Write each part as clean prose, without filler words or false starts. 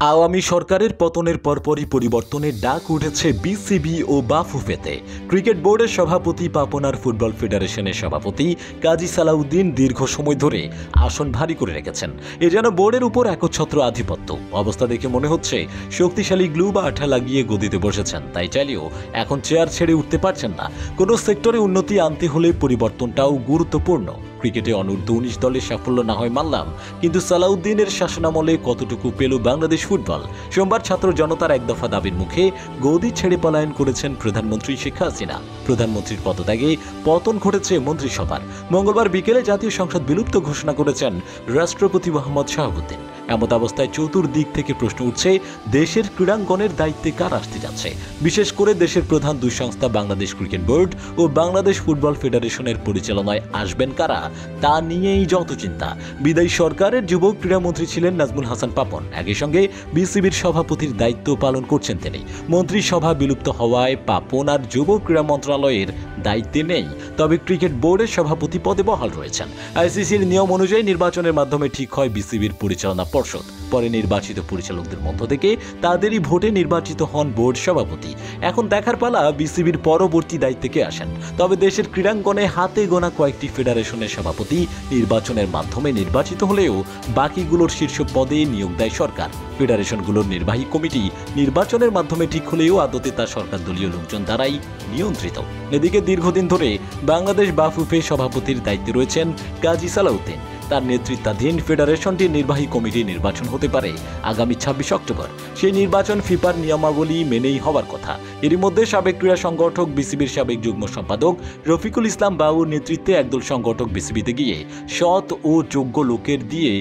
আওয়ামী সরকারের পতনের পরপরই পরিবর্তনের ডাক উঠেছে বিসিবি ও বাফুফেতে। ক্রিকেট বোর্ডের সভাপতি পাপনার ফুটবল ফেডারেশনের সভাপতি কাজী সালাউদ্দিন দীর্ঘ সময় ধরে আসন ভারী করে রেখেছেন। এ যেন বোর্ডের উপর একচ্ছত্র আধিপত্য। অবস্থা দেখে মনে হচ্ছে শক্তিশালী গ্লু বা আঠা লাগিয়ে গদিতে বসেছেন, তাই চাইলেও এখন চেয়ার ছেড়ে উঠতে পারছেন না। কোনো সেক্টরে উন্নতি আনতে হলে পরিবর্তনটাও গুরুত্বপূর্ণ। ক্রিকেটে অনূর্ধ্ব-19 দলের সাফল্য না হয় মানলাম, কিন্তু সালাউদ্দিনের শাসনামলে কতটুকু পেল বাংলাদেশ ফুটবল? সোমবার ছাত্র জনতার এক দফা দাবির মুখে গদি ছেড়ে পলায়ন করেছেন প্রধানমন্ত্রী শেখ হাসিনা। প্রধানমন্ত্রীর পদত্যাগে পতন ঘটেছে মন্ত্রিসভার। মঙ্গলবার বিকেলে জাতীয় সংসদ বিলুপ্ত ঘোষণা করেছেন রাষ্ট্রপতি মোহাম্মদ শাহাবুদ্দিন। এমত অবস্থায় চতুর্দিক থেকে প্রশ্ন উঠছে, দেশের ক্রীড়াঙ্গনের দায়িত্বে কার আসতে যাচ্ছে? বিশেষ করে দেশের প্রধান দুই সংস্থা বাংলাদেশ ক্রিকেট বোর্ড ও বাংলাদেশ ফুটবল ফেডারেশনের পরিচালনায় আসবেন কারা, তা নিয়েই যত চিন্তা। বিদায়ী সরকারের যুব ক্রীড়ামন্ত্রী ছিলেন নাজমুল হাসান পাপন। একই সঙ্গে বিসিবির সভাপতির দায়িত্ব পালন করছেন তিনি। মন্ত্রিসভা বিলুপ্ত হওয়ায় পাপন আর যুব ক্রীড়া মন্ত্রণালয়ের দায়িত্বে নেই, তবে ক্রিকেট বোর্ডের সভাপতি পদে বহাল রয়েছেন। আইসিসির নিয়ম অনুযায়ী নির্বাচনের মাধ্যমে ঠিক হয় বিসিবির পরিচালনা পর্ষদ। পরে নির্বাচিত পরিচালকদের মধ্য থেকে তাদেরই ভোটে নির্বাচিত হন বোর্ড সভাপতি। এখন দেখার পালা বিসিবির পরবর্তী দায়িত্বে কে আসেন। তবে দেশের ক্রীড়াঙ্গনে হাতে গোনা কয়েকটি ফেডারেশনের সভাপতি নির্বাচনের মাধ্যমে নির্বাচিত হলেও বাকিগুলোর শীর্ষ পদে নিয়োগ দেয় সরকার। ফেডারেশনগুলোর নির্বাহী কমিটি নির্বাচনের মাধ্যমে ঠিক হলেও আদতে তা সরকার দলীয় লোকজন দ্বারাই নিয়ন্ত্রিত। এদিকে দীর্ঘদিন ধরে বাংলাদেশ বাফুফে সভাপতির দায়িত্বে রয়েছেন কাজী সালাউদ্দিন। তার নেতৃত্বাধীন ফেডারেশনটির নির্বাহী কমিটি নির্বাচন হতে পারে আগামী 26 অক্টোবর। সেই নির্বাচন ফিফার নিয়মাবলী মেনেই হওয়ার কথা। এরই মধ্যে সাবেক ক্রীড়া সংগঠক বিসিবির সাবেক যুগ্ম সম্পাদক রফিকুল ইসলাম বাউর নেতৃত্বে একদল সংগঠক বিসিবিতে গিয়ে সৎ ও যোগ্য লোকের দিয়ে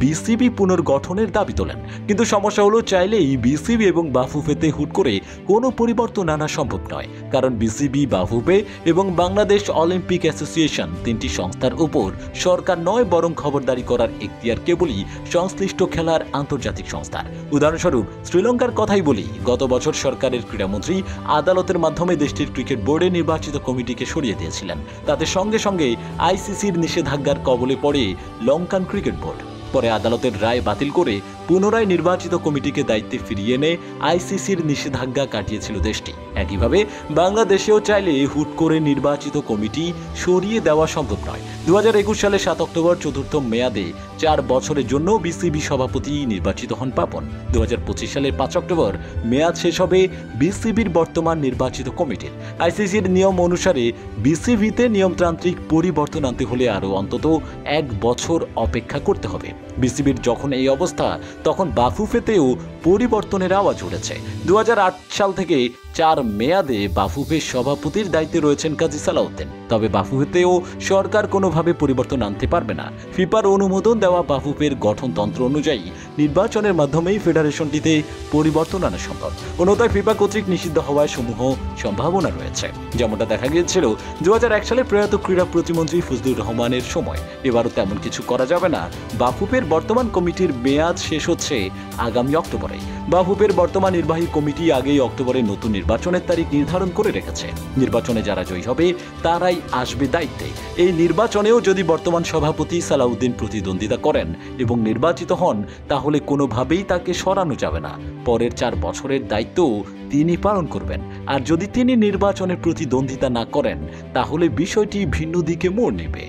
বিসিবি পুনর্গঠনের দাবি তোলেন। কিন্তু সমস্যা হলো, চাইলেই বিসিবি এবং বাফুফেতে হুট করে কোনো পরিবর্তন আনা সম্ভব নয়। কারণ বিসিবি, বাফুফে এবং বাংলাদেশ অলিম্পিক অ্যাসোসিয়েশন তিনটি সংস্থার উপর সরকার নয়, বরং খবরদারি করার এখতিয়ার কেবলই সংশ্লিষ্ট খেলার আন্তর্জাতিক সংস্থার। উদাহরণস্বরূপ শ্রীলঙ্কার কথাই বলি। গত বছর সরকারের ক্রীড়ামন্ত্রী আদালতের মাধ্যমে দেশটির ক্রিকেট বোর্ডে নির্বাচিত কমিটিকে সরিয়ে দিয়েছিলেন। তাতে সঙ্গে সঙ্গে আইসিসির নিষেধাজ্ঞার কবলে পড়ে লঙ্কান ক্রিকেট বোর্ড। পরে আদালতের রায় বাতিল করে পুনরায় নির্বাচিত কমিটিকে দায়িত্বে ফিরিয়ে এনে আইসিসির নিষেধাজ্ঞা কাটিয়েছিল দেশটি। একইভাবে বাংলাদেশেও চাইলে হুট করে নির্বাচিত কমিটি সরিয়ে দেওয়া সম্ভব নয়। 2021 সালে 7 অক্টোবর চতুর্থ মেয়াদে 4 বছরের জন্য বিসিবি সভাপতি নির্বাচিত হন পাপন। 2025 সালের 5 অক্টোবর মেয়াদ শেষ হবে বিসিবির বর্তমান নির্বাচিত কমিটির। আইসিসির নিয়ম অনুসারে বিসিবিতে নিয়মতান্ত্রিক পরিবর্তন আনতে হলে আরও অন্তত 1 বছর অপেক্ষা করতে হবে। বিসিবির যখন এই অবস্থা, তখন বাফুফেতেও পরিবর্তনের আওয়াজ উঠেছে। 2008 সাল থেকে 4 মেয়াদে বাফুফের সভাপতির দায়িত্বে রয়েছেন কাজী সালাউদ্দিন। তবে বাফুফেতেও সরকার কোনোভাবে পরিবর্তন আনতে পারবে না। ফিফার অনুমোদন দেওয়া বাফুফের গঠনতন্ত্র অনুযায়ী নির্বাচনের মাধ্যমেই ফেডারেশনটিতে পরিবর্তন আনা সম্ভব। অন্যথায় ফিফা কর্তৃক নিষিদ্ধ হওয়ার সমূহ সম্ভাবনা রয়েছে। যেমনটা দেখা গিয়েছিল 2001 সালে প্রয়াত ক্রীড়া প্রতিমন্ত্রী ফজলুর রহমানের সময়। এবারও তেমন কিছু করা যাবে না। বাফুফের বর্তমান কমিটির মেয়াদ শেষ হচ্ছে আগামী অক্টোবরে। বাফুফের বর্তমান নির্বাহী কমিটি আগেই অক্টোবরে নতুন নির্বাচনের তারিখ নির্ধারণ করে রেখেছে। নির্বাচনে যারা জয়ী হবে তারাই আসবে দায়িত্বে। এই নির্বাচনেও যদি বর্তমান সভাপতি সালাউদ্দিন প্রতিদ্বন্দ্বিতা করেন এবং নির্বাচিত হন, তাহলে কোনোভাবেই তাকে সরানো যাবে না। পরের 4 বছরের দায়িত্ব তিনি পালন করবেন। আর যদি তিনি নির্বাচনে প্রতিদ্বন্দ্বিতা না করেন, তাহলে বিষয়টি ভিন্ন দিকে মোড় নেবে।